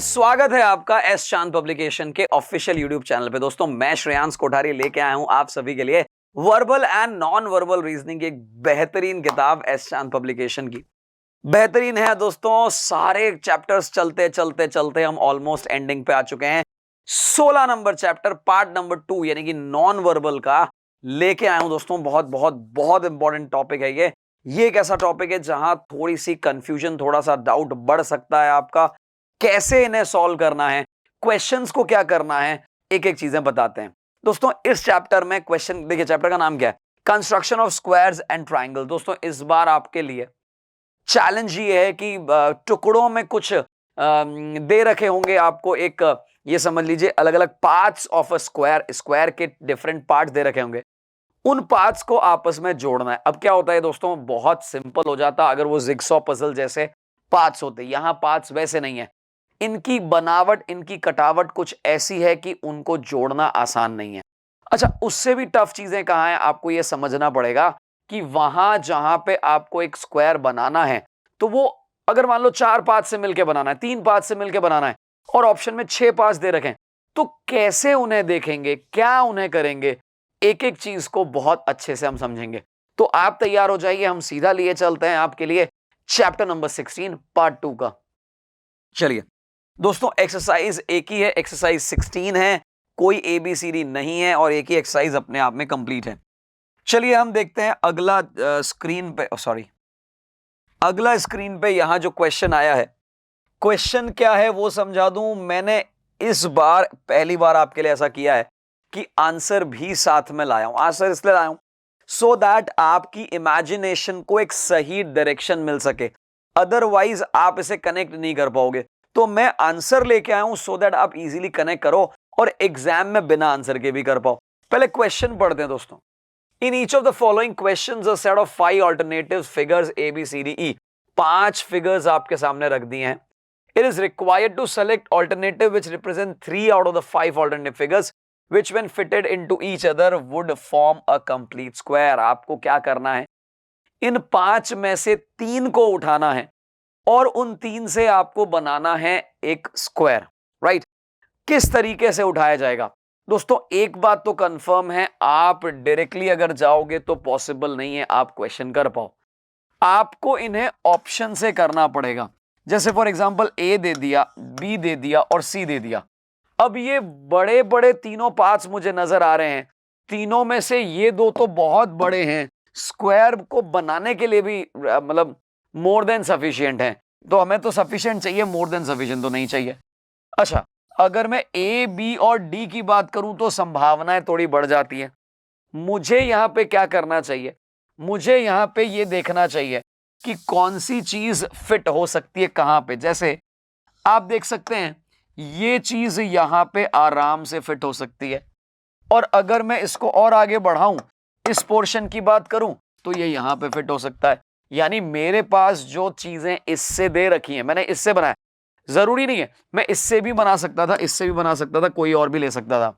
स्वागत है आपका एस चांद पब्लिकेशन के ऑफिशियल यूट्यूब चैनल पे। दोस्तों मैं श्रेयांश कोठारी लेके आया हूं आप सभी के लिए verbal and non verbal reasoning की एक बेहतरीन किताब एस चांद पब्लिकेशन की। बेहतरीन है दोस्तों, सारे चैप्टर्स चलते चलते चलते हम ऑलमोस्ट एंडिंग पे आ चुके हैं। 16 नंबर चैप्टर पार्ट नंबर 2 यानी कि नॉन वर्बल का लेके आया हूं दोस्तों। बहुत बहुत बहुत इंपॉर्टेंट टॉपिक है ये एक ऐसा टॉपिक है जहां थोड़ी सी कंफ्यूजन, थोड़ा सा डाउट बढ़ सकता है आपका। कैसे इन्हें सॉल्व करना है, क्वेश्चंस को क्या करना है, एक एक चीजें बताते हैं दोस्तों। इस चैप्टर में क्वेश्चन देखिए, चैप्टर का नाम क्या है? Construction of squares and triangle. दोस्तों इस बार आपके लिए चैलेंज ये है कि टुकड़ों में कुछ दे रखे होंगे आपको। एक ये समझ लीजिए अलग अलग parts of a square, square के डिफरेंट पार्ट्स दे रखे होंगे, उन पार्ट्स को आपस में जोड़ना है। अब क्या होता है दोस्तों, बहुत सिंपल हो जाता अगर वो जिगसॉ पजल जैसे पार्ट्स होते। यहां पार्ट्स वैसे नहीं है, इनकी बनावट, इनकी कटावट कुछ ऐसी है कि उनको जोड़ना आसान नहीं है। अच्छा, उससे भी टफ चीजें कहां हैं आपको ये समझना पड़ेगा कि वहां जहां पे आपको एक स्क्वायर बनाना है तो वो अगर मान लो 4 पार्ट से मिलकर बनाना है, 3 पार्ट से मिलकर बनाना है और ऑप्शन में 6 पार्ट्स दे रखे हैं, तो कैसे उन्हें देखेंगे, क्या उन्हें करेंगे, एक एक चीज को बहुत अच्छे से हम समझेंगे। तो आप तैयार हो जाइए, हम सीधा लिए चलते हैं आपके लिए चैप्टर नंबर 16 पार्ट 2 का। चलिए दोस्तों, एक्सरसाइज एक ही है, एक्सरसाइज 16 है, कोई ABCD नहीं है और एक ही एक्सरसाइज अपने आप में कंप्लीट है। चलिए हम देखते हैं अगला स्क्रीन पे, अगला स्क्रीन पे यहां जो क्वेश्चन आया है, क्वेश्चन क्या है वो समझा दूं। मैंने इस बार पहली बार आपके लिए ऐसा किया है कि आंसर भी साथ में लाया हूं। आंसर इसलिए लाया हूं सो दैट आपकी इमेजिनेशन को एक सही डायरेक्शन मिल सके, अदरवाइज आप इसे कनेक्ट नहीं कर पाओगे। तो मैं आंसर लेके आया हूं सो दैट आप इजीली कनेक्ट करो और एग्जाम में बिना आंसर के भी कर पाओ। पहले क्वेश्चन पढ़ते हैं दोस्तों। In each of the following questions a set of 5 alternative figures ABCDE, 5 figures आपके सामने रख दिए हैं। It is required to select alternative which represent 3 out of the 5 alternative figures which when fitted into each other would form a complete square। आपको क्या करना है, इन 5 में से 3 को उठाना है और उन 3 से आपको बनाना है एक स्क्वायर, राइट। किस तरीके से उठाया जाएगा दोस्तों, एक बात तो कंफर्म है, आप डायरेक्टली अगर जाओगे तो पॉसिबल नहीं है आप क्वेश्चन कर पाओ। आपको इन्हें ऑप्शन से करना पड़ेगा। जैसे फॉर एग्जांपल A दे दिया, B दे दिया और C दे दिया। अब ये बड़े बड़े तीनों पार्ट्स मुझे नजर आ रहे हैं, तीनों में से ये दो तो बहुत बड़े हैं, स्क्वायर को बनाने के लिए भी मतलब मोर देन सफिशिएंट है। तो हमें तो सफिशिएंट चाहिए, मोर देन सफिशिएंट तो नहीं चाहिए। अच्छा, अगर मैं A, B और D की बात करूं तो संभावनाएं थोड़ी बढ़ जाती है। मुझे यहां पे क्या करना चाहिए, मुझे यहां पे ये देखना चाहिए कि कौन सी चीज फिट हो सकती है कहां पे। जैसे आप देख सकते हैं ये चीज यहां पे आराम से फिट हो सकती है, और अगर मैं इसको और आगे बढ़ाऊं, इस पोर्शन की बात करूं तो ये यहां पे फिट हो सकता है। यानी मेरे पास जो चीजें इससे दे रखी हैं, मैंने इससे बनाया, जरूरी नहीं है मैं इससे भी बना सकता था, इससे भी बना सकता था, कोई और भी ले सकता था।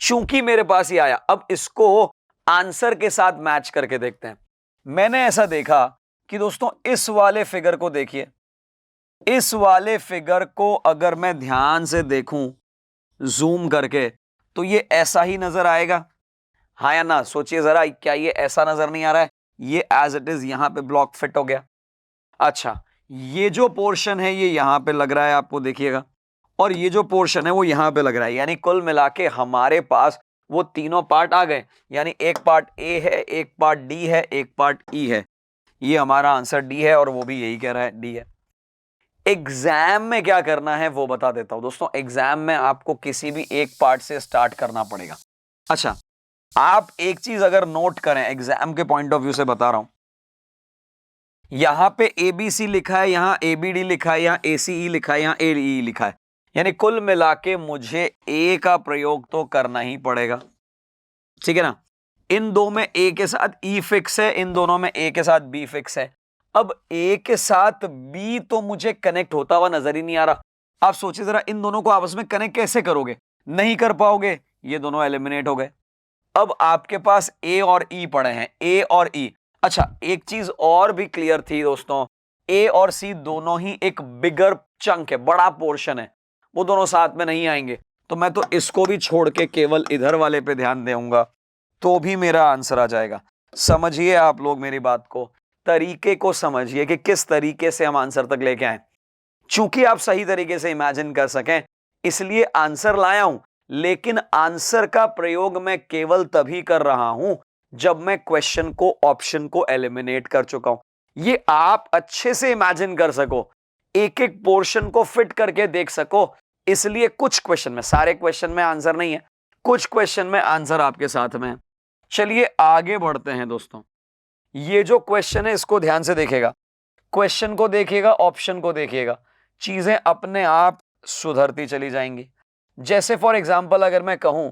चूंकि मेरे पास ये आया, अब इसको आंसर के साथ मैच करके देखते हैं। मैंने ऐसा देखा कि दोस्तों इस वाले फिगर को देखिए, इस वाले फिगर को अगर मैं ध्यान से देखूं जूम करके तो ये ऐसा ही नजर आएगा, हाँ या ना? सोचिए जरा, क्या ये ऐसा नजर नहीं आ रहा है? ये एज इट इज यहां पे ब्लॉक फिट हो गया। अच्छा, ये जो पोर्शन है ये यहां पे लग रहा है, आपको देखिएगा, और ये जो पोर्शन है वो यहां पे लग रहा है। यानी कुल मिला के हमारे पास वो तीनों पार्ट आ गए। यानी एक पार्ट A है, एक पार्ट D है, एक पार्ट E है। ये हमारा आंसर D है और वो भी यही कह रहा है, D है। एग्जाम में क्या करना है वो बता देता हूं दोस्तों। एग्जाम में आपको किसी भी एक पार्ट से स्टार्ट करना पड़ेगा। अच्छा, आप एक चीज अगर नोट करें, एग्जाम के पॉइंट ऑफ व्यू से बता रहा हूं, यहां पे ABC लिखा है, यहां ABD लिखा है, यहां ACE लिखा है, यहां ADE लिखा है। यानी कुल मिला के मुझे A का प्रयोग तो करना ही पड़ेगा, ठीक है ना। इन दो में A के साथ E फिक्स है, इन दोनों में A के साथ B फिक्स है। अब A के साथ B तो मुझे कनेक्ट होता हुआ नजर ही नहीं आ रहा। आप सोचिए जरा, इन दोनों को आपस में कनेक्ट कैसे करोगे? नहीं कर पाओगे, ये दोनों एलिमिनेट हो गए। अब आपके पास A और E पड़े हैं, A और E। अच्छा, एक चीज और भी क्लियर थी दोस्तों, A और C दोनों ही एक बिगर चंक है, बड़ा पोर्शन है, वो दोनों साथ में नहीं आएंगे, तो मैं तो इसको भी छोड़ के केवल इधर वाले पे ध्यान दूंगा तो भी मेरा आंसर आ जाएगा। समझिए आप लोग मेरी बात को, तरीके को समझिए कि किस तरीके से हम आंसर तक लेके आए। चूंकि आप सही तरीके से इमेजिन कर सकें इसलिए आंसर लाया हूं, लेकिन आंसर का प्रयोग मैं केवल तभी कर रहा हूं जब मैं क्वेश्चन को, ऑप्शन को एलिमिनेट कर चुका हूं। ये आप अच्छे से इमेजिन कर सको, एक एक पोर्शन को फिट करके देख सको, इसलिए कुछ क्वेश्चन में, सारे क्वेश्चन में आंसर नहीं है, कुछ क्वेश्चन में आंसर आपके साथ में है। चलिए आगे बढ़ते हैं दोस्तों। ये जो क्वेश्चन है इसको ध्यान से देखेगा, क्वेश्चन को देखिएगा, ऑप्शन को देखिएगा, चीजें अपने आप सुधरती चली जाएंगी। जैसे फॉर एग्जांपल अगर मैं कहूं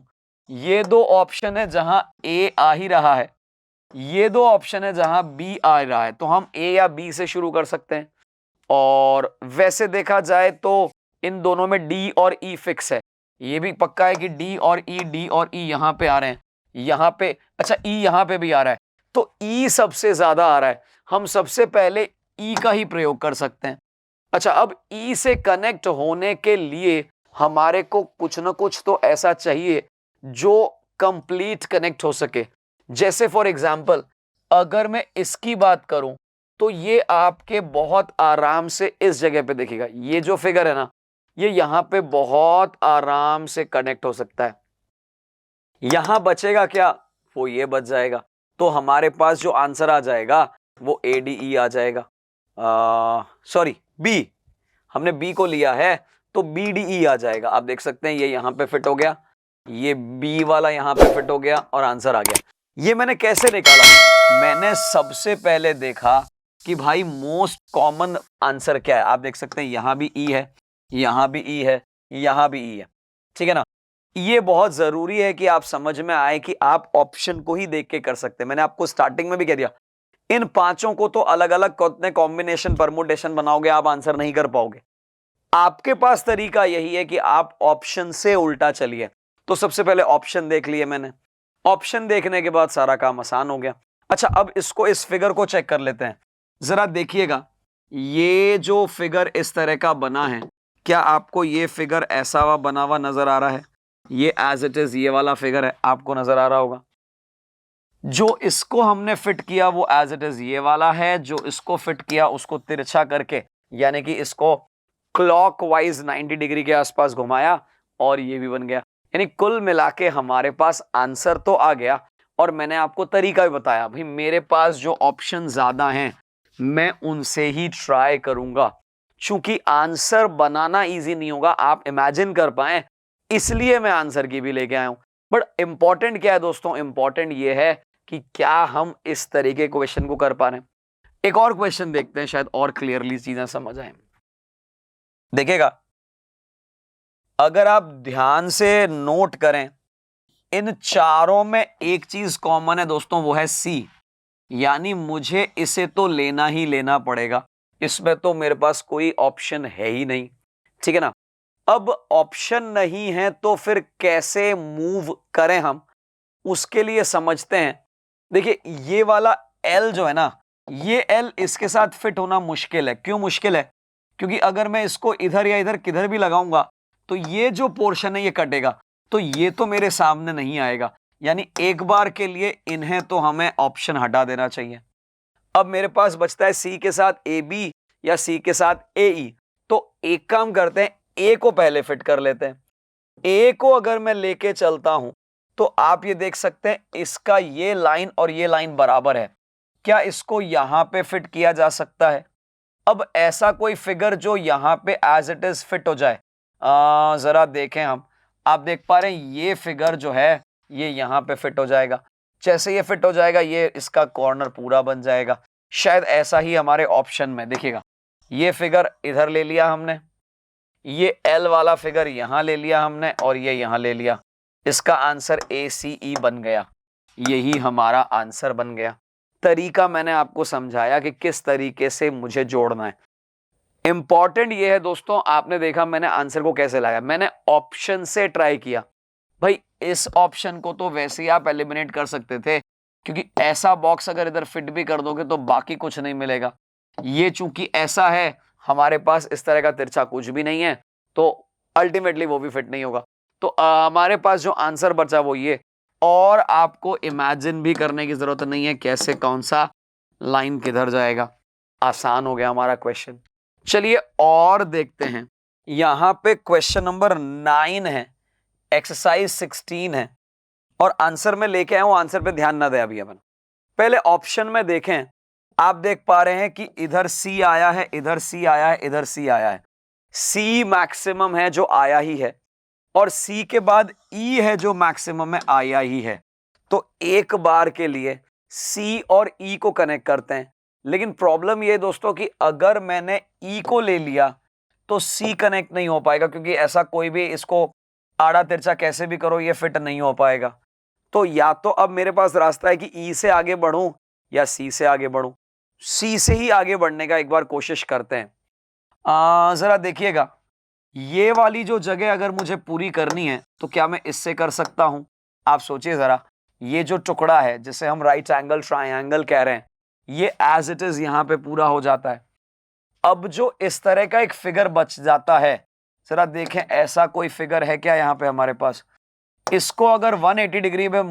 ये दो ऑप्शन है जहां ए आ ही रहा है, ये दो ऑप्शन है जहां बी आ रहा है, तो हम ए या बी से शुरू कर सकते हैं। और वैसे देखा जाए तो इन दोनों में डी और ई फिक्स है, ये भी पक्का है कि डी और ई यहां पे आ रहे हैं, यहां पे, अच्छा ई यहां पे भी आ रहा है, तो ई सबसे ज्यादा आ रहा है, हम सबसे पहले ई का ही प्रयोग कर सकते हैं। अच्छा, अब ई से कनेक्ट होने के लिए हमारे को कुछ ना कुछ तो ऐसा चाहिए जो कंप्लीट कनेक्ट हो सके। जैसे फॉर एग्जांपल अगर मैं इसकी बात करूं तो ये आपके बहुत आराम से इस जगह पे देखिएगा, ये जो फिगर है ना, ये यहां पे बहुत आराम से कनेक्ट हो सकता है। यहां बचेगा क्या, वो ये बच जाएगा, तो हमारे पास जो आंसर आ जाएगा वो ADE आ जाएगा। सॉरी, बी, हमने बी को लिया है तो BDE आ जाएगा। आप देख सकते हैं ये यहां पे फिट हो गया, ये बी वाला यहां पे फिट हो गया और आंसर आ गया। ये मैंने कैसे निकाला, मैंने सबसे पहले देखा कि भाई मोस्ट कॉमन आंसर क्या है। आप देख सकते हैं यहां भी ई है, यहां भी ई है, यहां भी ई है, ठीक है ना। ये बहुत जरूरी है कि आप समझ में आए कि आप ऑप्शन को ही देख के कर सकते हैं। मैंने आपको स्टार्टिंग में भी कह दिया, इन पांचों को तो अलग अलग कॉम्बिनेशन, परमुटेशन बनाओगे आप आंसर नहीं कर पाओगे। आपके पास तरीका यही है कि आप ऑप्शन से उल्टा चलिए। तो सबसे पहले ऑप्शन देख लिए मैंने, ऑप्शन देखने के बाद सारा काम आसान हो गया। अच्छा, अब इसको, इस फिगर को चेक कर लेते हैं। जरा देखिएगा, ये जो फिगर इस तरह का बना है, क्या आपको ये फिगर ऐसा हुआ बना हुआ नजर आ रहा है? ये एज इट इज ये वाला फिगर है, आपको नजर आ रहा होगा। जो इसको हमने फिट किया वो एज इट इज ये वाला है, जो इसको फिट किया उसको तिरछा करके, यानी कि इसको क्लॉकवाइज 90 डिग्री के आसपास घुमाया और ये भी बन गया। यानी कुल मिला के हमारे पास आंसर तो आ गया। और मैंने आपको तरीका भी बताया, भाई मेरे पास जो ऑप्शन ज्यादा हैं मैं उनसे ही ट्राई करूंगा। चूंकि आंसर बनाना इजी नहीं होगा, आप इमेजिन कर पाए, इसलिए मैं आंसर की भी लेके आया हूं। बट इंपॉर्टेंट क्या है दोस्तों, इंपॉर्टेंट ये है कि क्या हम इस तरीके क्वेश्चन को कर पा रहे हैं। एक और क्वेश्चन देखते हैं, शायद और क्लियरली चीजें समझ आए। देखिएगा, अगर आप ध्यान से नोट करें, इन चारों में एक चीज कॉमन है दोस्तों, वो है सी। यानी मुझे इसे तो लेना ही लेना पड़ेगा, इसमें तो मेरे पास कोई ऑप्शन है ही नहीं, ठीक है ना। अब ऑप्शन नहीं है तो फिर कैसे मूव करें हम, उसके लिए समझते हैं। देखिए, ये वाला एल जो है ना, ये एल इसके साथ फिट होना मुश्किल है। क्यों मुश्किल है? क्योंकि अगर मैं इसको इधर या इधर किधर भी लगाऊंगा तो ये जो पोर्शन है ये कटेगा, तो ये तो मेरे सामने नहीं आएगा। यानी एक बार के लिए इन्हें तो हमें ऑप्शन हटा देना चाहिए। अब मेरे पास बचता है सी के साथ ए बी या सी के साथ ए ई। तो एक काम करते हैं, ए को पहले फिट कर लेते हैं। ए को अगर मैं लेके चलता हूं तो आप ये देख सकते हैं इसका ये लाइन और ये लाइन बराबर है। क्या इसको यहां पे फिट किया जा सकता है? अब ऐसा कोई फिगर जो यहां पे एज इट इज फिट हो जाए, जरा देखें हम। आप देख पा रहे हैं ये फिगर जो है ये यहां पे फिट हो जाएगा। जैसे ये फिट हो जाएगा ये इसका कॉर्नर पूरा बन जाएगा। शायद ऐसा ही हमारे ऑप्शन में, देखिएगा, ये फिगर इधर ले लिया हमने, ये एल वाला फिगर यहां ले लिया हमने और ये यहां ले लिया। इसका आंसर ACE बन गया। यही हमारा आंसर बन गया। तरीका मैंने आपको समझाया कि किस तरीके से मुझे जोड़ना है। इंपॉर्टेंट ये है दोस्तों, आपने देखा मैंने आंसर को कैसे लाया, मैंने ऑप्शन से ट्राई किया। भाई इस ऑप्शन को तो वैसे ही आप एलिमिनेट कर सकते थे, क्योंकि ऐसा बॉक्स अगर इधर फिट भी कर दोगे तो बाकी कुछ नहीं मिलेगा। ये चूंकि ऐसा है, हमारे पास इस तरह का तिरछा कुछ भी नहीं है, तो अल्टीमेटली वो भी फिट नहीं होगा। तो हमारे पास जो आंसर बचा वो ये, और आपको इमेजिन भी करने की जरूरत नहीं है कैसे कौन सा लाइन किधर जाएगा। आसान हो गया हमारा क्वेश्चन। चलिए और देखते हैं। यहां पे क्वेश्चन नंबर 9 है, एक्सरसाइज 16 है, और आंसर में लेके आया हूं, आंसर पे ध्यान ना दे अभी अपन। पहले ऑप्शन में देखें, आप देख पा रहे हैं कि इधर सी आया है, इधर सी आया है, इधर सी आया है। सी मैक्सिमम है जो आया ही है, और सी के बाद ई है जो मैक्सिमम में आया ही है। तो एक बार के लिए सी और ई को कनेक्ट करते हैं। लेकिन प्रॉब्लम ये दोस्तों कि अगर मैंने ई को ले लिया तो सी कनेक्ट नहीं हो पाएगा, क्योंकि ऐसा कोई भी इसको आड़ा तिरछा कैसे भी करो ये फिट नहीं हो पाएगा। तो या तो अब मेरे पास रास्ता है कि ई से आगे बढ़ूं या सी से आगे बढ़ूं। सी से ही आगे बढ़ने का एक बार कोशिश करते हैं। जरा देखिएगा, ये वाली जो जगह अगर मुझे पूरी करनी है तो क्या मैं इससे कर सकता हूं? आप सोचिए जरा, ये जो टुकड़ा है जिसे हम राइट एंगल ट्रायंगल कह रहे हैं, ये एज इट इज यहां पे पूरा हो जाता है। अब जो इस तरह का एक फिगर बच जाता है, जरा देखें ऐसा कोई फिगर है क्या यहां पे हमारे पास? इसको अगर 180 डिग्री में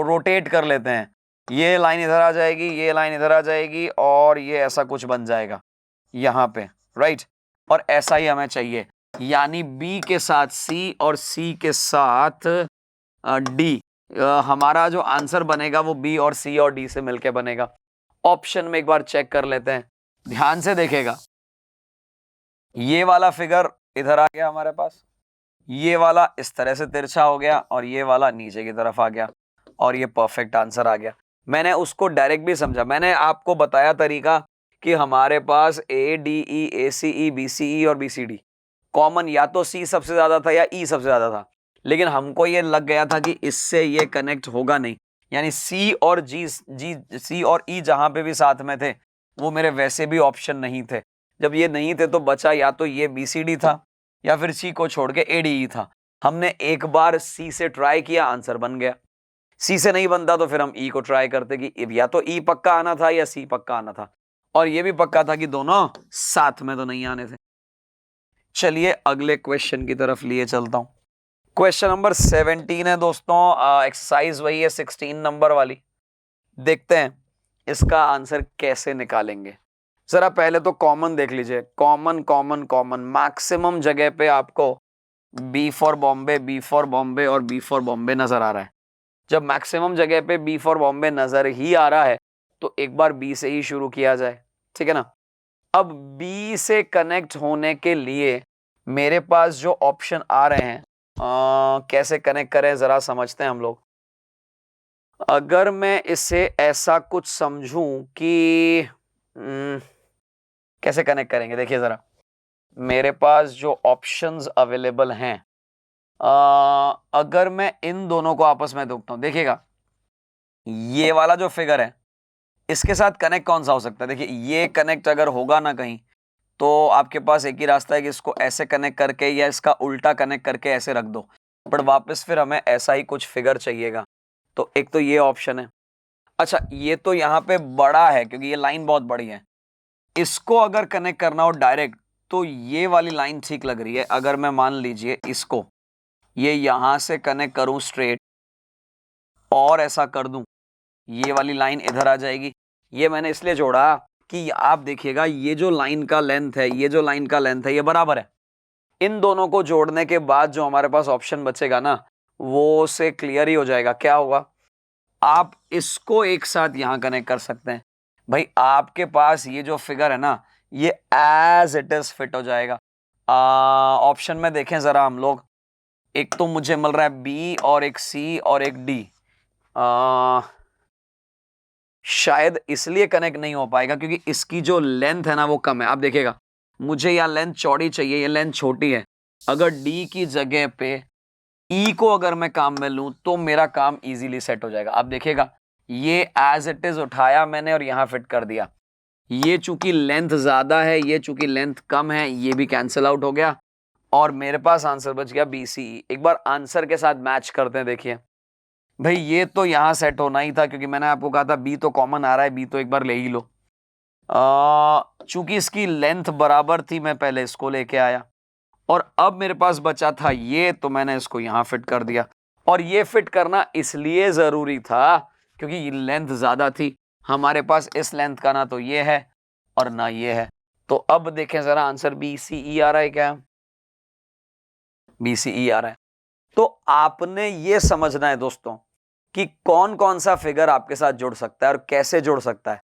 रोटेट कर लेते हैं, ये लाइन इधर आ जाएगी, ये लाइन इधर आ जाएगी, और ये ऐसा कुछ बन जाएगा यहां पे, राइट। और ऐसा ही हमें चाहिए, यानी बी के साथ सी और सी के साथ डी। हमारा जो आंसर बनेगा वो बी और सी और डी से मिलके बनेगा। ऑप्शन में एक बार चेक कर लेते हैं, ध्यान से देखेगा। ये वाला फिगर इधर आ गया हमारे पास, ये वाला इस तरह से तिरछा हो गया, और ये वाला नीचे की तरफ आ गया, और ये परफेक्ट आंसर आ गया। मैंने उसको डायरेक्ट भी समझा, मैंने आपको बताया तरीका कि हमारे पास A D E, A C E, B C ई और बी सी डी कॉमन, या तो सी सबसे ज्यादा था या ई सबसे ज्यादा था। लेकिन हमको ये लग गया था कि इससे ये कनेक्ट होगा नहीं, यानी सी और सी और ई जहां पे भी साथ में थे वो मेरे वैसे भी ऑप्शन नहीं थे। जब ये नहीं थे तो बचा या तो ये बी सी डी था, या फिर सी को छोड़ के ए डी ई था। हमने एक बार सी से ट्राई किया, आंसर बन गया। सी से नहीं बनता तो फिर हम ई को ट्राई करते कि या तो ई पक्का आना था या सी पक्का आना था, और ये भी पक्का था कि दोनों साथ में तो नहीं आने थे। चलिए अगले क्वेश्चन की तरफ लिए चलता हूं। क्वेश्चन नंबर 17 है दोस्तों, एक्सरसाइज वही है 16 नंबर वाली। देखते हैं इसका आंसर कैसे निकालेंगे। जरा पहले तो कॉमन देख लीजिए, कॉमन कॉमन कॉमन, मैक्सिमम जगह पे आपको B for Bombay, B for Bombay और बी फॉर बॉम्बे नजर आ रहा है। जब मैक्सिमम जगह पे बी फॉर बॉम्बे नजर ही आ रहा है तो एक बार बी से ही शुरू किया जाए, ठीक है ना। अब बी से कनेक्ट होने के लिए मेरे पास जो ऑप्शन आ रहे हैं, कैसे कनेक्ट करें जरा समझते हैं हम लोग। अगर मैं इसे ऐसा कुछ समझूं कि कैसे कनेक्ट करेंगे, देखिए जरा मेरे पास जो ऑप्शंस अवेलेबल हैं, अगर मैं इन दोनों को आपस में देखता हूं, देखिएगा ये वाला जो फिगर है इसके साथ कनेक्ट कौन सा हो सकता है। देखिए ये कनेक्ट अगर होगा ना कहीं, तो आपके पास एक ही रास्ता है कि इसको ऐसे कनेक्ट करके या इसका उल्टा कनेक्ट करके ऐसे रख दो, बट वापस फिर हमें ऐसा ही कुछ फिगर चाहिएगा। तो एक तो ये ऑप्शन है। अच्छा ये तो यहाँ पे बड़ा है क्योंकि ये लाइन बहुत बड़ी है, इसको अगर कनेक्ट करना हो डायरेक्ट तो ये वाली लाइन ठीक लग रही है। अगर मैं मान लीजिए इसको ये यहां से कनेक्ट करूं स्ट्रेट और ऐसा कर दूं, ये वाली लाइन इधर आ जाएगी। ये मैंने इसलिए जोड़ा कि आप देखिएगा ये जो लाइन का लेंथ है, ये जो लाइन का लेंथ है, ये बराबर है। इन दोनों को जोड़ने के बाद जो हमारे पास ऑप्शन बचेगा ना, वो से क्लियर ही हो जाएगा। क्या होगा, आप इसको एक साथ यहां कनेक्ट कर सकते हैं। भाई आपके पास ये जो फिगर है ना, ये एज इट इज फिट हो जाएगा। ऑप्शन में देखें जरा हम लोग, एक तो मुझे मिल रहा है बी और एक सी और एक डी। शायद इसलिए कनेक्ट नहीं हो पाएगा क्योंकि इसकी जो लेंथ है ना वो कम है। आप देखिएगा मुझे यहाँ लेंथ चौड़ी चाहिए, ये लेंथ छोटी है। अगर डी की जगह पे ई को अगर मैं काम में लूं तो मेरा काम इजीली सेट हो जाएगा। आप देखिएगा ये एज इट इज उठाया मैंने और यहां फिट कर दिया। ये चूंकि लेंथ ज्यादा है, ये चूंकि लेंथ कम है, ये भी कैंसिल आउट हो गया और मेरे पास आंसर बच गया BCE। एक बार आंसर के साथ मैच करते हैं। देखिए भाई ये तो यहां सेट होना ही था क्योंकि मैंने आपको कहा था बी तो कॉमन आ रहा है, बी तो एक बार ले ही लो। चूंकि इसकी लेंथ बराबर थी मैं पहले इसको लेके आया और अब मेरे पास बचा था ये, तो मैंने इसको यहां फिट कर दिया। और ये फिट करना इसलिए जरूरी था क्योंकि लेंथ ज्यादा थी। हमारे पास इस लेंथ का ना तो ये है और ना ये है। तो अब देखें जरा आंसर BCE आ रहा है क्या? BCE आ रहा है। तो आपने ये समझना है दोस्तों कि कौन कौन सा फिगर आपके साथ जुड़ सकता है और कैसे जुड़ सकता है।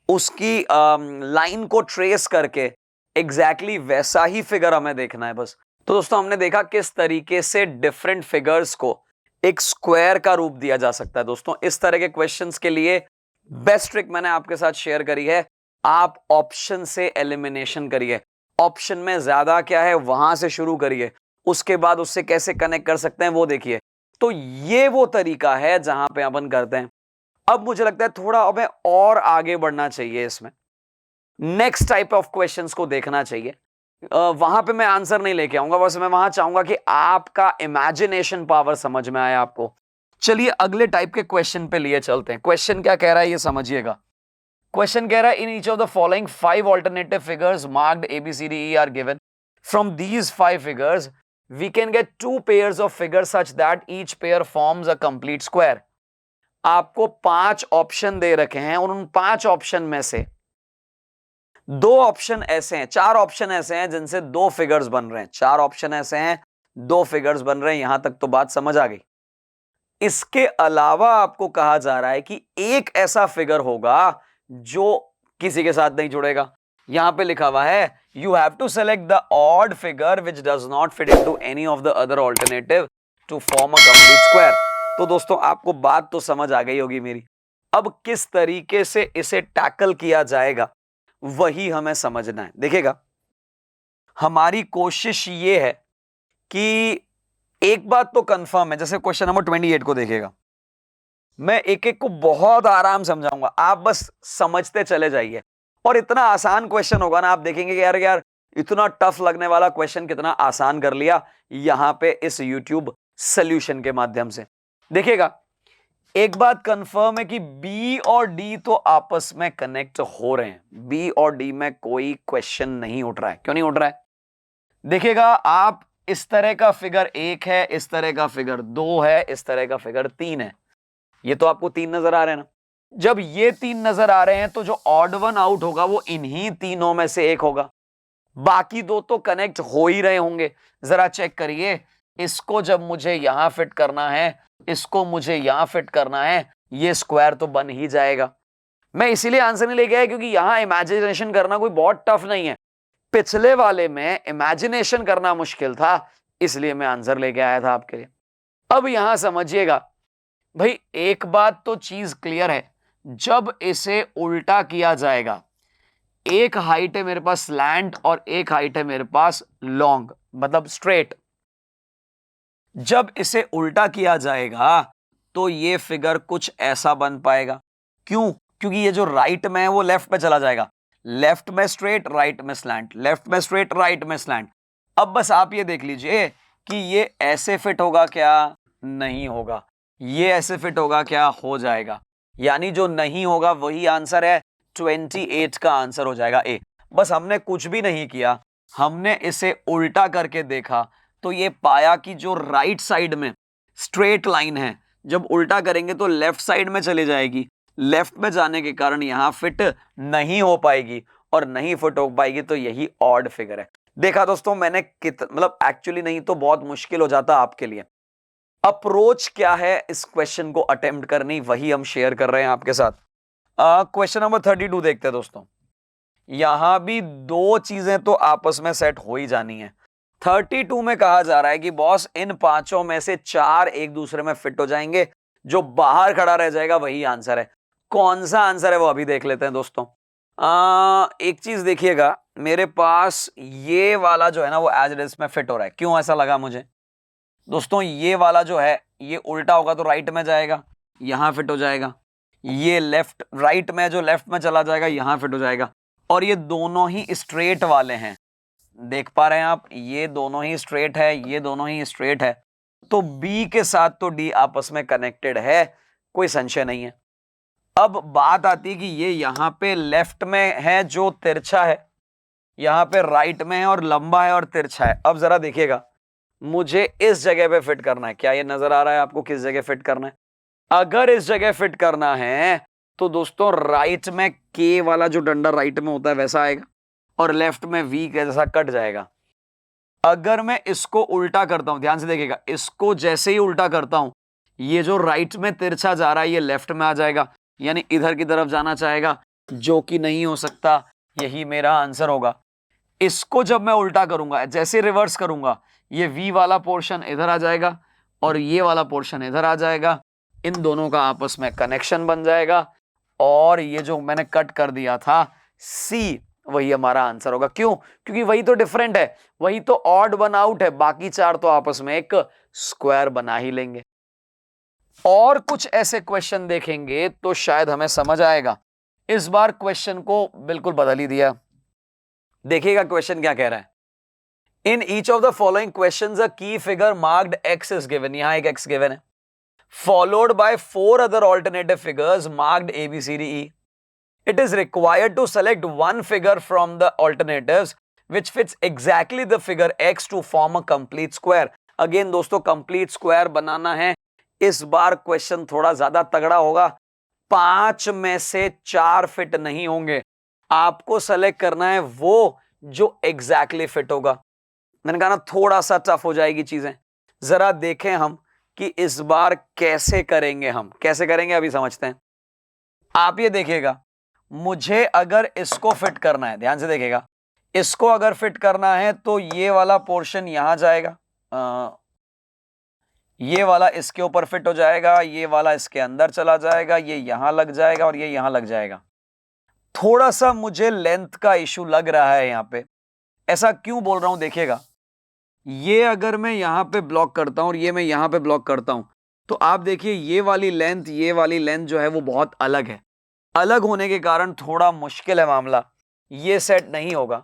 उसकी लाइन को ट्रेस करके एग्जैक्टली वैसा ही फिगर हमें देखना है बस। तो दोस्तों हमने देखा किस तरीके से डिफरेंट फिगर्स को एक स्क्वायर का रूप दिया जा सकता है। दोस्तों इस तरह के क्वेश्चंस के लिए बेस्ट ट्रिक मैंने आपके साथ शेयर करी है। आप ऑप्शन से एलिमिनेशन करिए। ऑप्शन में ज्यादा क्या है वहां से शुरू करिए, उसके बाद उससे कैसे कनेक्ट कर सकते हैं वो देखिए। तो ये वो तरीका है जहां पे अपन करते हैं। अब मुझे लगता है थोड़ा हमें और आगे बढ़ना चाहिए, इसमें नेक्स्ट टाइप ऑफ क्वेश्चंस को देखना चाहिए। वहां पे मैं आंसर नहीं लेके आऊंगा, बस मैं वहां चाहूंगा कि आपका इमेजिनेशन पावर समझ में आए आपको। चलिए अगले टाइप के क्वेश्चन पे लिए चलते हैं। क्वेश्चन क्या कह रहा है ये समझिएगा। क्वेश्चन कह रहा है in each of the following 5 alternative figures marked ABCDE are given from these 5 figures we can get 2 pairs of figures such that each pair forms a complete square. आपको 5 ऑप्शन दे रखे हैं और उन 5 ऑप्शन में से 2 ऑप्शन ऐसे हैं, 4 option ऐसे हैं जिनसे 2 फिगर्स बन रहे हैं। 4 ऑप्शन ऐसे हैं, 2 फिगर्स बन रहे हैं। यहां तक तो बात समझ आ गई। इसके अलावा आपको कहा जा रहा है कि एक ऐसा फिगर होगा जो किसी के साथ नहीं जुड़ेगा। यहां पे लिखा हुआ है you have to select the odd figure which does not fit into any of the other alternative to form a complete square. तो दोस्तों आपको बात तो समझ आ गई होगी मेरी। अब किस तरीके से इसे टैकल किया जाएगा वही हमें समझना है। देखिएगा हमारी कोशिश ये है कि एक बात तो कंफर्म है, जैसे क्वेश्चन नंबर 28 को देखिएगा, मैं एक एक को बहुत आराम समझाऊंगा, आप बस समझते चले जाइए। और इतना आसान क्वेश्चन होगा ना, आप देखेंगे कि यार यार इतना टफ लगने वाला क्वेश्चन कितना आसान कर लिया यहां पे इस YouTube सॉल्यूशन के माध्यम से। देखिएगा एक बात कंफर्म है कि बी और डी तो आपस में कनेक्ट हो रहे हैं। बी और डी में कोई क्वेश्चन नहीं उठ रहा है। क्यों नहीं उठ रहा है? देखिएगा आप इस तरह का फिगर 1 है, इस तरह का फिगर 2 है, इस तरह का फिगर 3 है। ये तो आपको 3 नजर आ रहे हैं ना। जब ये 3 नजर आ रहे हैं तो जो ऑड वन आउट होगा वो इन्हीं तीनों में से एक होगा। बाकी 2 तो कनेक्ट हो ही रहे होंगे। जरा चेक करिए, इसको जब मुझे यहां फिट करना है, इसको मुझे यहां फिट करना है, ये स्क्वायर तो बन ही जाएगा। मैं इसीलिए आंसर नहीं लेके आया क्योंकि यहां इमेजिनेशन करना कोई बहुत टफ नहीं है। पिछले वाले में इमेजिनेशन करना मुश्किल था, इसलिए मैं आंसर लेके आया था आपके लिए। अब यहां समझिएगा भाई, एक बात तो चीज क्लियर है, जब इसे उल्टा किया जाएगा, एक हाइट है मेरे पास स्लैंट और एक हाइट है मेरे पास लॉन्ग मतलब स्ट्रेट। जब इसे उल्टा किया जाएगा तो ये फिगर कुछ ऐसा बन पाएगा। क्यों? क्योंकि ये जो राइट में है वो लेफ्ट में चला जाएगा। लेफ्ट में स्ट्रेट, राइट में स्लैंट, लेफ्ट में स्ट्रेट, राइट में स्लैंट। अब बस आप ये देख लीजिए कि ये ऐसे फिट होगा क्या? नहीं होगा। ये ऐसे फिट होगा क्या? हो जाएगा। यानी जो नहीं होगा वही आंसर है। 28 का आंसर हो जाएगा ए। बस हमने कुछ भी नहीं किया, हमने इसे उल्टा करके देखा तो ये पाया कि जो राइट साइड में स्ट्रेट लाइन है, जब उल्टा करेंगे तो लेफ्ट साइड में चली जाएगी। लेफ्ट में जाने के कारण यहां फिट नहीं हो पाएगी, और नहीं फिट हो पाएगी तो यही ऑड फिगर है। देखा दोस्तों मैंने मतलब एक्चुअली नहीं तो बहुत मुश्किल हो जाता आपके लिए। अप्रोच क्या है इस क्वेश्चन को अटेम्प्ट करनी, वही हम शेयर कर रहे हैं आपके साथ। क्वेश्चन नंबर 32 देखते हैं दोस्तों। यहां भी 2 चीजें तो आपस में सेट हो ही जानी है। 32 में कहा जा रहा है कि बॉस इन 5 में से 4 एक दूसरे में फिट हो जाएंगे, जो बाहर खड़ा रह जाएगा वही आंसर है। कौन सा आंसर है वो अभी देख लेते हैं दोस्तों। एक चीज देखिएगा, मेरे पास ये वाला जो है ना वो एज इट इज में फिट हो रहा है। क्यों ऐसा लगा मुझे दोस्तों? ये वाला जो है ये उल्टा होगा तो राइट में जाएगा, यहां फिट हो जाएगा। ये लेफ्ट राइट में जो लेफ्ट में चला जाएगा यहां फिट हो जाएगा। और ये दोनों ही स्ट्रेट वाले हैं, देख पा रहे हैं आप, ये दोनों ही स्ट्रेट है, ये दोनों ही स्ट्रेट है। तो बी के साथ तो डी आपस में कनेक्टेड है, कोई संशय नहीं है। अब बात आती है कि ये यहां पे लेफ्ट में है जो तिरछा है, यहां पे राइट में है और लंबा है और तिरछा है। अब जरा देखिएगा, मुझे इस जगह पे फिट करना है। क्या ये नजर आ रहा है आपको किस जगह फिट करना है? अगर इस जगह फिट करना है तो दोस्तों राइट में के वाला जो डंडा राइट में होता है वैसा आएगा और लेफ्ट में वी के जैसा कट जाएगा। अगर मैं इसको उल्टा करता हूं, ध्यान से देखिएगा, इसको जैसे ही उल्टा करता हूं, ये जो राइट में तिरछा जा रहा है ये लेफ्ट में आ जाएगा, यानी इधर की तरफ जाना चाहेगा, जो कि नहीं हो सकता। यही मेरा आंसर होगा। इसको जब मैं उल्टा करूंगा, जैसे रिवर्स करूंगा, ये वी वाला पोर्शन इधर आ जाएगा और ये वाला पोर्शन इधर आ जाएगा। इन दोनों का आपस में कनेक्शन बन जाएगा और ये जो मैंने कट कर दिया था सी, वही हमारा आंसर होगा। क्यों? क्योंकि वही तो डिफरेंट है, वही तो ऑड वन आउट है, बाकी चार तो आपस में एक स्क्वायर बना ही लेंगे। और कुछ ऐसे क्वेश्चन देखेंगे तो शायद हमें समझ आएगा। इस बार क्वेश्चन को बिल्कुल बदल ही दिया। देखिएगा क्वेश्चन क्या कह रहा है। In each of the following questions a key figure marked X is given, यहां एक एक्स गिवन है, followed by 4 other alternative figures marked A, B, C, D, E. It is required to select one figure from the alternatives which fits exactly the figure X to form a complete square. Again दोस्तों complete square बनाना है। इस बार question थोड़ा ज्यादा तगड़ा होगा। 5 में से 4 fit नहीं होंगे, आपको सेलेक्ट करना है वो जो एग्जैक्टली फिट होगा। मैंने कहा ना थोड़ा सा टफ हो जाएगी चीजें। जरा देखें हम कि इस बार कैसे करेंगे। हम कैसे करेंगे अभी समझते हैं। आप ये देखिएगा, मुझे अगर इसको फिट करना है, ध्यान से देखिएगा, इसको अगर फिट करना है तो ये वाला पोर्शन यहां जाएगा, ये वाला इसके ऊपर फिट हो जाएगा, ये वाला इसके अंदर चला जाएगा, ये यहां लग जाएगा और ये यहां लग जाएगा। थोड़ा सा मुझे लेंथ का इशू लग रहा है यहां पे। ऐसा क्यों बोल रहा हूं देखिएगा, ये अगर मैं यहां पे ब्लॉक करता हूं और ये मैं यहां पे ब्लॉक करता हूं तो आप देखिए ये वाली लेंथ जो है वो बहुत अलग है। अलग होने के कारण थोड़ा मुश्किल है मामला, ये सेट नहीं होगा।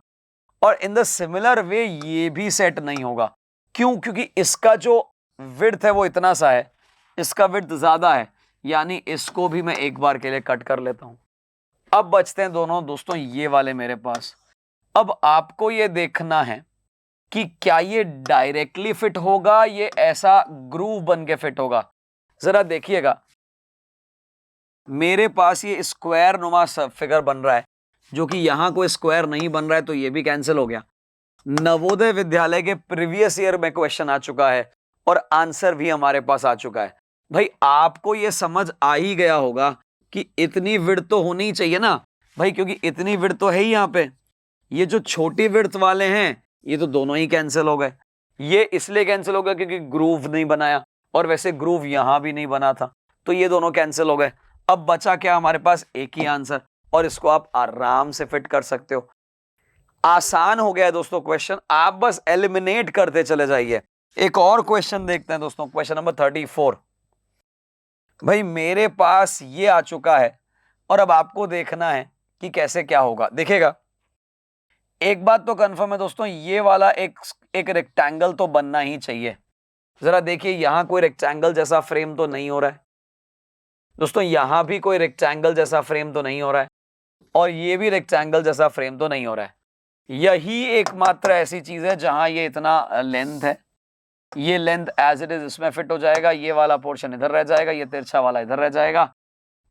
और इन द सिमिलर वे ये भी सेट नहीं होगा। क्यों? क्योंकि इसका जो विड्थ है वो इतना सा है, इसका विड्थ ज्यादा है, यानी इसको भी मैं एक बार के लिए कट कर लेता हूं। अब बचते हैं दोनों दोस्तों ये वाले मेरे पास। अब आपको ये देखना है कि क्या ये डायरेक्टली फिट होगा, ये ऐसा ग्रूव बन के फिट होगा। जरा देखिएगा, मेरे पास ये स्क्वायर नुमा फिगर बन रहा है, जो कि यहां कोई स्क्वायर नहीं बन रहा है, तो ये भी कैंसिल हो गया। नवोदय विद्यालय के प्रीवियस ईयर में क्वेश्चन आ चुका है और आंसर भी हमारे पास आ चुका है। भाई आपको ये समझ आ ही गया होगा कि इतनी विड्थ तो होनी ही चाहिए ना भाई, क्योंकि इतनी विड्थ तो है ही यहां पे। ये जो छोटी विड्थ वाले हैं ये तो दोनों ही कैंसिल हो गए। ये इसलिए कैंसिल हो गया क्योंकि ग्रूव नहीं बनाया, और वैसे ग्रूव यहां भी नहीं बना था, तो ये दोनों कैंसिल हो गए। अब बचा क्या हमारे पास? एक ही आंसर, और इसको आप आराम से फिट कर सकते हो। आसान हो गया है दोस्तों क्वेश्चन, आप बस एलिमिनेट करते चले जाइए। एक और क्वेश्चन देखते हैं दोस्तों, क्वेश्चन नंबर 34। भाई मेरे पास ये आ चुका है और अब आपको देखना है कि कैसे क्या होगा। देखिएगा, एक बात तो कंफर्म है दोस्तों, ये वाला एक रेक्टेंगल तो बनना ही चाहिए। जरा देखिए, यहां कोई रेक्टेंगल जैसा फ्रेम तो नहीं हो रहा है दोस्तों, यहां भी कोई रेक्टेंगल जैसा फ्रेम तो नहीं हो रहा है, और ये भी रेक्टेंगल जैसा फ्रेम तो नहीं हो रहा है। यही एकमात्र ऐसी चीज है जहां ये इतना लेंथ है, ये लेंथ एज इट इज इसमें फिट हो जाएगा, ये वाला पोर्शन इधर रह जाएगा, ये तिरछा वाला इधर रह जाएगा,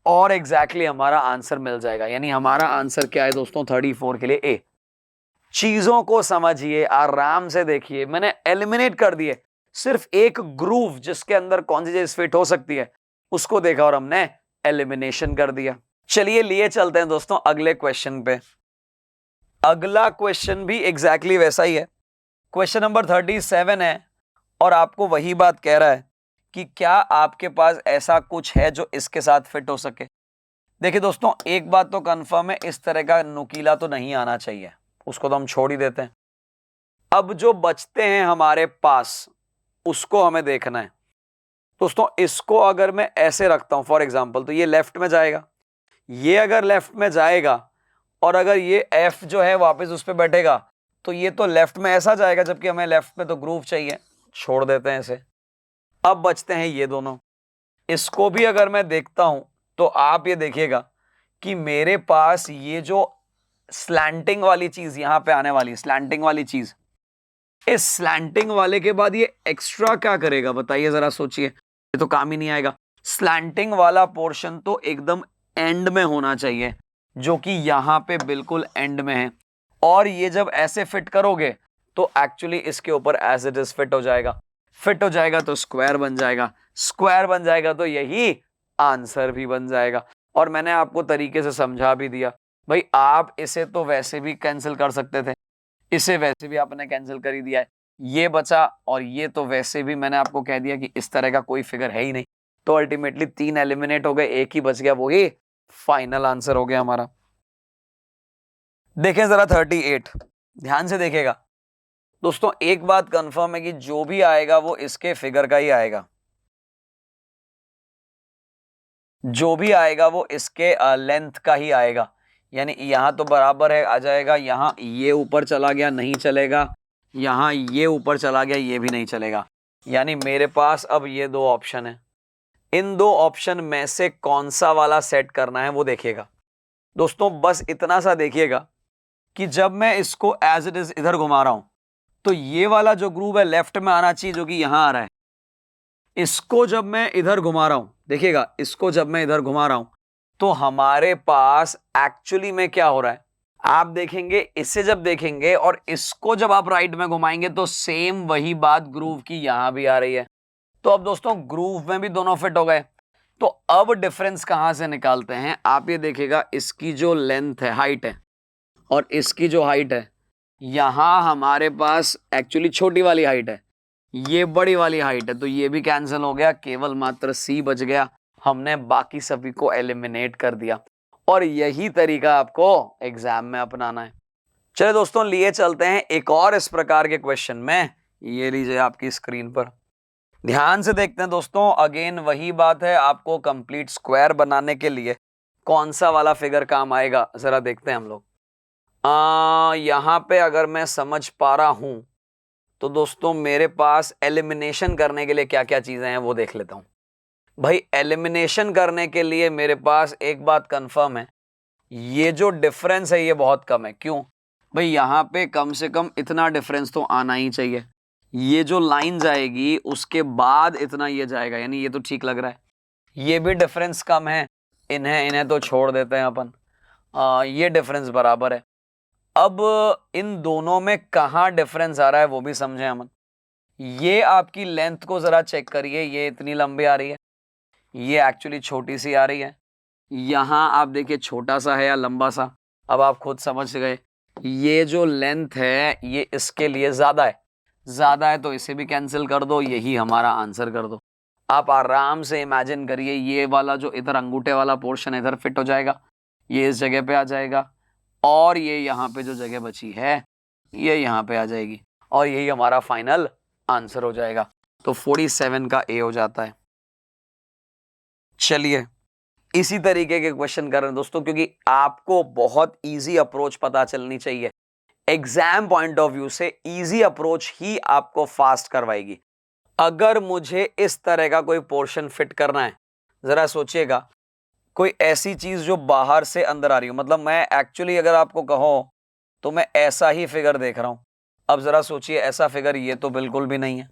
और एग्जैक्टली हमारा आंसर मिल जाएगा। यानी हमारा आंसर क्या है दोस्तों? 34 के लिए ए। चीजों को समझिए, आराम से देखिए, मैंने एलिमिनेट कर दिए, सिर्फ एक ग्रूव जिसके अंदर कौन सी चीज फिट हो सकती है उसको देखा और हमने एलिमिनेशन कर दिया। चलिए लिए चलते हैं दोस्तों अगले क्वेश्चन पे। अगला क्वेश्चन भी एग्जैक्टली वैसा ही है, क्वेश्चन नंबर 37 है, और आपको वही बात कह रहा है कि क्या आपके पास ऐसा कुछ है जो इसके साथ फिट हो सके। देखिए दोस्तों, एक बात तो कंफर्म है, इस तरह का नुकीला तो नहीं आना चाहिए, उसको तो हम छोड़ ही देते हैं। अब जो बचते हैं हमारे पास उसको हमें देखना है दोस्तों। इसको अगर मैं ऐसे रखता हूं फॉर एग्जांपल, तो ये लेफ्ट में जाएगा, ये अगर लेफ्ट में जाएगा, और अगर ये एफ जो है वापस उस पर बैठेगा तो ये तो लेफ्ट में ऐसा जाएगा, जबकि हमें लेफ्ट में तो ग्रूव चाहिए, छोड़ देते हैं इसे। अब बचते हैं ये दोनों, इसको भी अगर मैं देखता हूं तो आप ये देखिएगा कि मेरे पास ये जो स्लैंटिंग वाली चीज यहां पे आने वाली है, स्लैंटिंग वाली चीज, इस स्लैंटिंग वाले के बाद ये एक्स्ट्रा क्या करेगा बताइए जरा सोचिए, ये तो काम ही नहीं आएगा। स्लैंटिंग वाला पोर्शन तो एकदम एंड में होना चाहिए, जो कि यहां पे बिल्कुल एंड में है, और ये जब ऐसे फिट करोगे तो एक्चुअली इसके ऊपर एज इट इज फिट हो जाएगा। फिट हो जाएगा तो स्क्वायर बन जाएगा, स्क्वायर बन जाएगा तो यही आंसर भी बन जाएगा। और मैंने आपको तरीके से समझा भी दिया भाई, आप इसे तो वैसे भी कैंसिल कर सकते थे, इसे वैसे भी आपने कैंसिल कर ही दिया है, ये बचा, और ये तो वैसे भी मैंने आपको कह दिया कि इस तरह का कोई फिगर है ही नहीं, तो अल्टीमेटली 3 एलिमिनेट हो गए, एक ही बच गया, वही फाइनल आंसर हो गया हमारा। देखें जरा 38, ध्यान से देखिएगा दोस्तों, एक बात कंफर्म है कि जो भी आएगा वो इसके फिगर का ही आएगा, जो भी आएगा वो इसके लेंथ का ही आएगा। यानी यहां तो बराबर है आ जाएगा, यहां ये ऊपर चला गया नहीं चलेगा, यहां ये ऊपर चला गया ये भी नहीं चलेगा। यानी मेरे पास अब ये 2 ऑप्शन है, इन 2 ऑप्शन में से कौन सा वाला सेट करना है वो देखिएगा दोस्तों। बस इतना सा देखिएगा कि जब मैं इसको एज इट इज इधर घुमा रहा हूं तो ये वाला जो ग्रूव है लेफ्ट में आना चाहिए, जो कि यहां आ रहा है। इसको जब मैं इधर घुमा रहा हूं, देखिएगा, इसको जब मैं इधर घुमा रहा हूं तो हमारे पास एक्चुअली में क्या हो रहा है, आप देखेंगे, इसे जब देखेंगे और इसको जब आप राइट में घुमाएंगे तो सेम वही बात ग्रूव की यहां भी आ रही है। तो अब दोस्तों ग्रूव में भी दोनों फिट हो गए, तो अब डिफरेंस कहां से निकालते हैं, आप ये देखिएगा, इसकी जो लेंथ है, हाइट है, और इसकी जो हाइट है, यहां हमारे पास एक्चुअली छोटी वाली हाइट है, ये बड़ी वाली हाइट है, तो ये भी कैंसिल हो गया, केवल मात्र सी बच गया। हमने बाकी सभी को एलिमिनेट कर दिया, और यही तरीका आपको एग्जाम में अपनाना है। चलिए दोस्तों, लिए चलते हैं एक और इस प्रकार के क्वेश्चन में। ये लीजिए आपकी स्क्रीन पर, ध्यान से देखते हैं दोस्तों। अगेन वही बात है, आपको कंप्लीट स्क्वायर बनाने के लिए कौन सा वाला फिगर काम आएगा जरा देखते हैं हम लोग। यहां पे अगर मैं समझ पा रहा हूं तो दोस्तों मेरे पास एलिमिनेशन करने के लिए क्या क्या चीजें हैं वो देख लेता हूं। भाई एलिमिनेशन करने के लिए मेरे पास एक बात कंफर्म है, ये जो डिफरेंस है ये बहुत कम है। क्यों भाई, यहां पे कम से कम इतना डिफरेंस तो आना ही चाहिए, ये जो लाइन जाएगी उसके बाद इतना ये जाएगा, यानी ये तो ठीक लग रहा है। ये भी डिफरेंस कम है, इन्हें तो छोड़ देते हैं अपन, ये डिफरेंस बराबर है। अब इन दोनों में कहाँ डिफरेंस आ रहा है वो भी समझें हम। ये आपकी लेंथ को जरा चेक करिए, ये इतनी लंबी आ रही है, ये एक्चुअली छोटी सी आ रही है, यहाँ आप देखिए छोटा सा है या लंबा सा, अब आप खुद समझ गए। ये जो लेंथ है ये इसके लिए ज्यादा है, ज्यादा है तो इसे भी कैंसिल कर दो, यही हमारा आंसर कर दो। आप आराम से इमेजिन करिए, ये वाला जो इधर अंगूठे वाला पोर्शन है इधर फिट हो जाएगा, ये इस जगह पे आ जाएगा, और ये यहाँ पे जो जगह बची है ये यहाँ पे आ जाएगी, और यही हमारा फाइनल आंसर हो जाएगा। तो 47 का ए हो जाता है। चलिए इसी तरीके के क्वेश्चन कर रहे हैं दोस्तों, क्योंकि आपको बहुत इजी अप्रोच पता चलनी चाहिए। एग्जाम पॉइंट ऑफ व्यू से इजी अप्रोच ही आपको फास्ट करवाएगी। अगर मुझे इस तरह का कोई पोर्शन फिट करना है, जरा सोचिएगा, कोई ऐसी चीज जो बाहर से अंदर आ रही हो, मतलब मैं एक्चुअली अगर आपको कहो तो मैं ऐसा ही फिगर देख रहा हूं। अब जरा सोचिए, ऐसा फिगर ये तो बिल्कुल भी नहीं है,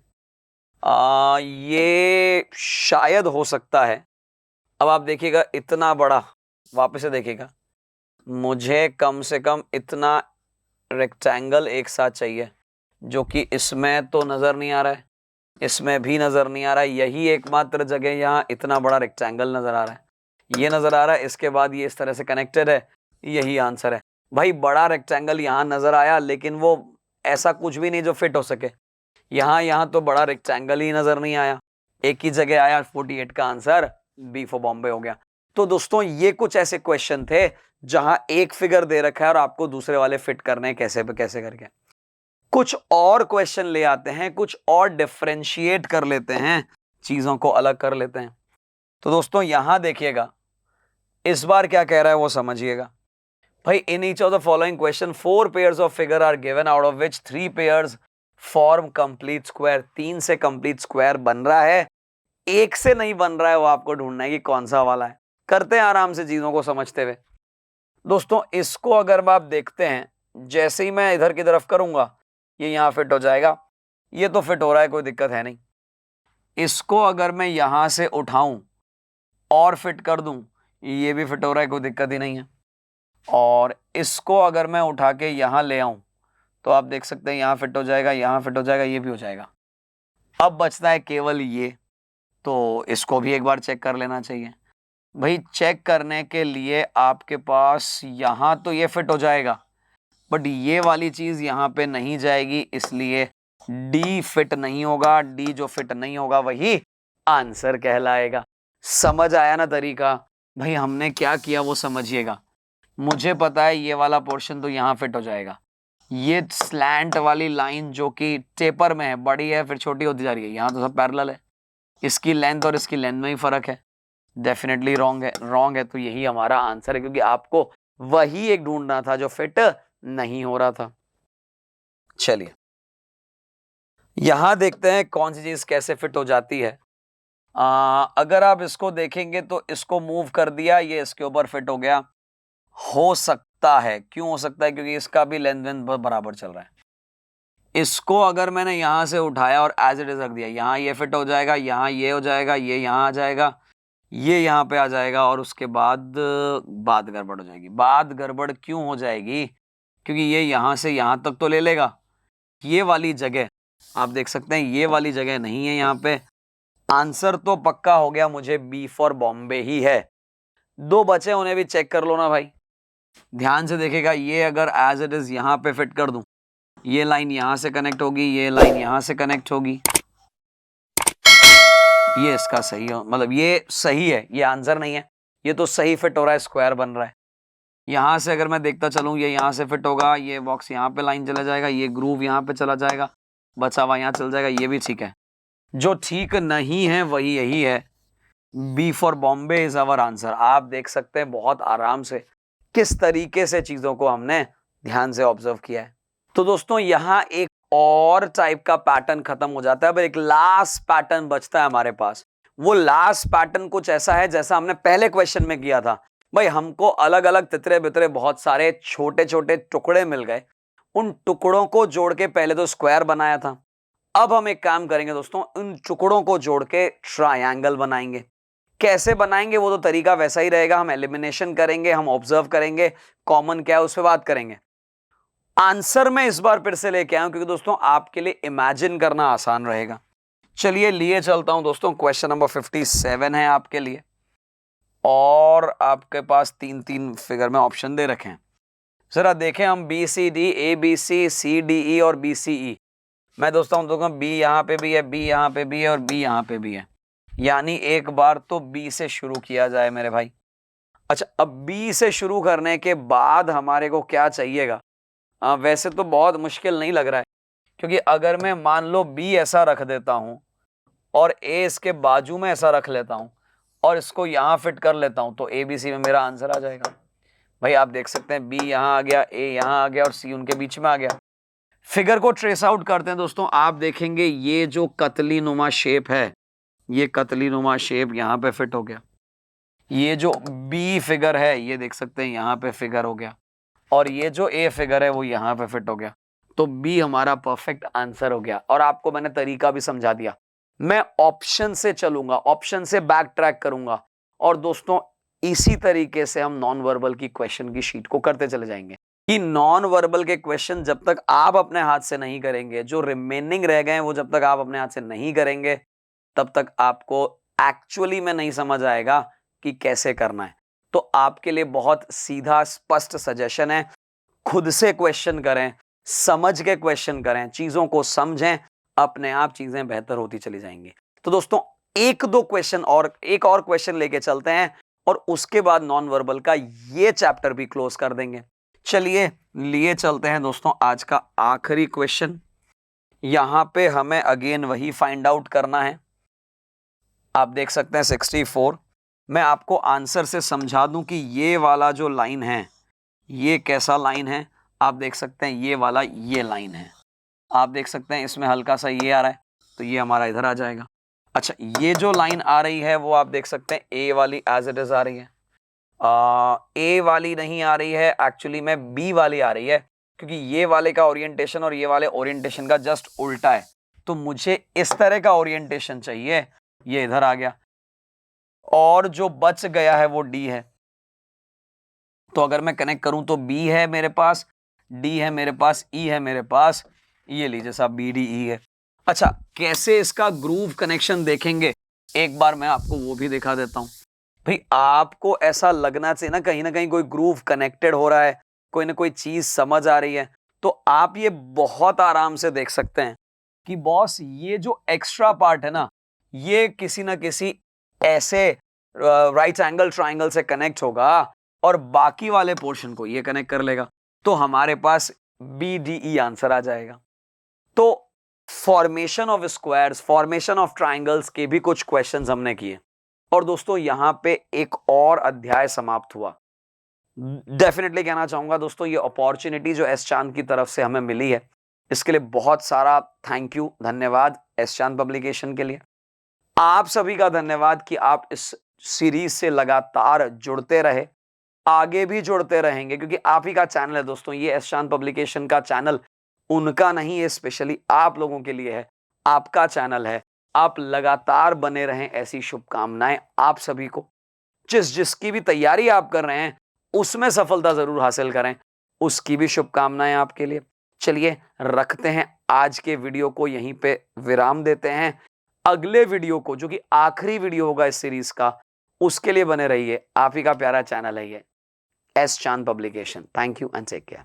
ये शायद हो सकता है। अब आप देखिएगा इतना बड़ा, वापस से देखिएगा, मुझे कम से कम इतना रेक्टेंगल एक साथ चाहिए, जो कि इसमें तो नजर नहीं आ रहा है, इसमें भी नजर नहीं आ रहा है, यही एकमात्र जगह यहां इतना बड़ा रेक्टेंगल नजर आ रहा है, ये नजर आ रहा है, इसके बाद ये इस तरह से कनेक्टेड है, यही आंसर है। भाई बड़ा रेक्टेंगल यहां नजर आया, लेकिन वो ऐसा कुछ भी नहीं जो फिट हो सके, यहां तो बड़ा रेक्टेंगल ही नजर नहीं आया, एक ही जगह आया, 48 का आंसर बी फॉर बॉम्बे हो गया। तो दोस्तों ये कुछ ऐसे क्वेश्चन थे जहां एक फिगर दे रखा है और आपको दूसरे वाले फिट करने हैं कैसे पे कैसे करके। कुछ और क्वेश्चन ले आते हैं, कुछ और डिफरेंशिएट कर लेते हैं, चीजों को अलग कर लेते हैं। तो दोस्तों यहां देखिएगा, इस बार क्या कह रहा है वो समझिएगा। भाई in each of the following question 4 pairs of figure are given, out of which 3 pairs form complete square. 3 से कंप्लीट स्क्वायर बन रहा है, एक से नहीं बन रहा है, वो आपको ढूंढना है कि कौन सा वाला है। करते हैं आराम से चीजों को समझते हुए। दोस्तों इसको अगर आप देखते हैं, जैसे ही मैं इधर की तरफ करूंगा ये यहां फिट हो जाएगा, ये तो फिट हो रहा है, कोई दिक्कत है नहीं। इसको अगर मैं यहां से उठाऊं और फिट कर दूं, ये भी फिट हो रहा है, कोई दिक्कत ही नहीं है। और इसको अगर मैं उठा के यहां ले आऊं तो आप देख सकते हैं यहां फिट हो जाएगा, यहां फिट हो जाएगा, ये भी हो जाएगा। अब बचता है केवल ये, तो इसको भी एक बार चेक कर लेना चाहिए। भाई चेक करने के लिए आपके पास यहां तो ये फिट हो जाएगा, बट ये वाली चीज यहां पे नहीं जाएगी, इसलिए डी फिट नहीं होगा। डी जो फिट नहीं होगा वही आंसर कहलाएगा। समझ आया ना तरीका? भाई हमने क्या किया वो समझिएगा। मुझे पता है ये वाला पोर्शन तो यहां फिट हो जाएगा। ये स्लैंट वाली लाइन जो कि टेपर में है, बड़ी है फिर छोटी होती जा रही है, यहां तो सब पैरेलल है। इसकी लेंथ और इसकी लेंथ में ही फर्क है, डेफिनेटली रॉन्ग है। रॉन्ग है तो यही हमारा आंसर है, क्योंकि आपको वही एक ढूंढना था जो फिट नहीं हो रहा था। चलिए यहां देखते हैं कौन सी चीज कैसे फिट हो जाती है। अगर आप इसको देखेंगे तो इसको मूव कर दिया, ये इसके ऊपर फिट हो गया। हो सकता है, क्यों हो सकता है? क्योंकि इसका भी लेंथ बराबर चल रहा है। इसको अगर मैंने यहां से उठाया और एज इट इज रख दिया, यहां ये फिट हो जाएगा, यहां ये हो जाएगा, ये यहां आ जाएगा, ये यहां पे आ जाएगा, और उसके बाद बात गड़बड़ हो जाएगी। बात गड़बड़ क्यों हो जाएगी? क्योंकि ये यहां से यहां तक तो ले लेगा, ये वाली जगह आप देख सकते हैं ये वाली जगह नहीं है यहाँ पे। आंसर तो पक्का हो गया, मुझे बी फॉर बॉम्बे ही है। दो बचे, उन्हें भी चेक कर लो ना भाई। ध्यान से देखेगा, ये अगर एज इट इज यहां पे फिट कर दूं, ये लाइन यहां से कनेक्ट होगी, ये लाइन यहां से कनेक्ट होगी, ये इसका सही हो, मतलब ये सही है, ये आंसर नहीं है, ये तो सही फिट हो रहा है, स्क्वायर बन रहा है। यहां से अगर मैं देखता चलूं, ये यहां से फिट होगा, ये बॉक्स यहां पे लाइन चला जाएगा, ये ग्रूव यहां पे चला जाएगा, बचा हुआ यहां चल जाएगा, ये भी ठीक है। जो ठीक नहीं है वही यही है। B for Bombay is our answer. आप देख सकते हैं बहुत आराम से किस तरीके से चीजों को हमने ध्यान से ऑब्जर्व किया है। तो दोस्तों यहां एक और टाइप का पैटर्न खत्म हो जाता है, अब एक लास्ट पैटर्न बचता है हमारे पास। वो लास्ट पैटर्न कुछ ऐसा है जैसा हमने पहले क्वेश्चन में किया था। भाई हमको अलग अलग तितरे बितरे बहुत सारे छोटे छोटे टुकड़े मिल गए, उन टुकड़ों को जोड़ के पहले तो स्क्वायर बनाया था। अब हम एक काम करेंगे दोस्तों, उन टुकड़ों को जोड़ के ट्रायंगल बनाएंगे। कैसे बनाएंगे वो तो तरीका वैसा ही रहेगा, हम एलिमिनेशन करेंगे, हम ऑब्जर्व करेंगे, कॉमन क्या है उस पर बात करेंगे। आंसर मैं इस बार फिर से लेके आया हूं क्योंकि दोस्तों आपके लिए इमेजिन करना आसान रहेगा। चलिए लिए चलता हूं दोस्तों, क्वेश्चन नंबर 57 है आपके लिए, और आपके पास तीन तीन फिगर में ऑप्शन दे रखे हैं। जरा देखें हम, B C D, A B C, C D E और बी सी ई। मैं दोस्तों देखो बी यहां पे भी है, बी यहां पे भी है और बी यहां पे भी है, यानी एक बार तो बी से शुरू किया जाए मेरे भाई। अच्छा, अब बी से शुरू करने के बाद हमारे को क्या चाहिएगा? वैसे तो बहुत मुश्किल नहीं लग रहा है, क्योंकि अगर मैं मान लो बी ऐसा रख देता हूं और ए इसके बाजू में ऐसा रख लेता हूं और इसको यहां फिट कर लेता हूं, तो ए बी सी में मेरा आंसर आ जाएगा। भाई आप देख सकते हैं बी यहां आ गया, ए यहां आ गया और सी उनके बीच में आ गया। फिगर को ट्रेस आउट करते हैं दोस्तों, आप देखेंगे ये जो कतली नुमा शेप है, ये कतली नुमा शेप यहां पे फिट हो गया। ये जो बी फिगर है ये देख सकते हैं यहां पे फिगर हो गया, और ये जो ए फिगर है वो यहां पे फिट हो गया। तो बी हमारा परफेक्ट आंसर हो गया, और आपको मैंने तरीका भी समझा दिया। मैं ऑप्शन से चलूंगा, ऑप्शन से बैक ट्रैक करूंगा, और दोस्तों इसी तरीके से हम नॉन वर्बल की क्वेश्चन की शीट को करते चले जाएंगे कि नॉन वर्बल के क्वेश्चन जब तक आप अपने हाथ से नहीं करेंगे, जो रिमेनिंग रह गए वो जब तक आप अपने हाथ से नहीं करेंगे, तब तक आपको एक्चुअली में नहीं समझ आएगा कि कैसे करना है। तो आपके लिए बहुत सीधा स्पष्ट सजेशन है, खुद से क्वेश्चन करें, समझ के क्वेश्चन करें, चीजों को समझें, अपने आप चीजें बेहतर होती चली जाएंगी। तो दोस्तों एक दो क्वेश्चन और, एक और क्वेश्चन लेके चलते हैं, और उसके बाद नॉन वर्बल का ये चैप्टर भी क्लोज कर देंगे। चलिए लिए चलते हैं दोस्तों आज का आखिरी क्वेश्चन। यहां पे हमें अगेन वही फाइंड आउट करना है। आप देख सकते हैं 64। मैं आपको आंसर से समझा दूं कि ये वाला जो लाइन है ये कैसा लाइन है। आप देख सकते हैं ये वाला ये लाइन है, आप देख सकते हैं इसमें हल्का सा ये आ रहा है, तो ये हमारा इधर आ जाएगा। अच्छा, ये जो लाइन आ रही है वो आप देख सकते हैं ए वाली एज इट इज आ रही है, ए वाली नहीं आ रही है, एक्चुअली में बी वाली आ रही है, क्योंकि ये वाले का ओरिएंटेशन और ये वाले ओरिएंटेशन का जस्ट उल्टा है। तो मुझे इस तरह का ओरिएंटेशन चाहिए, ये इधर आ गया, और जो बच गया है वो डी है। तो अगर मैं कनेक्ट करूं तो बी है मेरे पास, डी है मेरे पास, ई है मेरे पास, ये लीजिए साहब बी डी ई है। अच्छा, कैसे इसका ग्रूव कनेक्शन देखेंगे, एक बार मैं आपको वो भी दिखा देता हूं। भाई आपको ऐसा लगना चाहिए ना कहीं कोई ग्रूव कनेक्टेड हो रहा है, कोई ना कोई चीज समझ आ रही है, तो आप ये बहुत आराम से देख सकते हैं कि बॉस ये जो एक्स्ट्रा पार्ट है ना, ये किसी ना किसी ऐसे राइट एंगल ट्राइंगल से कनेक्ट होगा और बाकी वाले पोर्शन को ये कनेक्ट कर लेगा, तो हमारे पास बी डी ई आंसर आ जाएगा। तो formation of squares, formation of triangles के भी कुछ क्वेश्चंस हमने किए, और दोस्तों यहां पे एक और अध्याय समाप्त हुआ। डेफिनेटली कहना चाहूंगा दोस्तों, ये अपॉर्चुनिटी जो एस चांद की तरफ से हमें मिली है, इसके लिए बहुत सारा थैंक यू, धन्यवाद एस चांद पब्लिकेशन के लिए। आप सभी का धन्यवाद कि आप इस सीरीज से लगातार जुड़ते रहे, आगे भी जुड़ते रहेंगे, क्योंकि आप ही का चैनल है दोस्तों, ये एस चांद पब्लिकेशन का चैनल उनका नहीं है, स्पेशली आप लोगों के लिए है, आपका चैनल है। आप लगातार बने रहें, ऐसी शुभकामनाएं आप सभी को। जिसकी भी तैयारी आप कर रहे हैं उसमें सफलता जरूर हासिल करें, उसकी भी शुभकामनाएं आपके लिए। चलिए रखते हैं आज के वीडियो को यहीं पे विराम देते हैं। अगले वीडियो को, जो कि आखिरी वीडियो होगा इस सीरीज का, उसके लिए बने रहिए। आप ही का प्यारा चैनल है ये S Chand publication. Thank you and take care.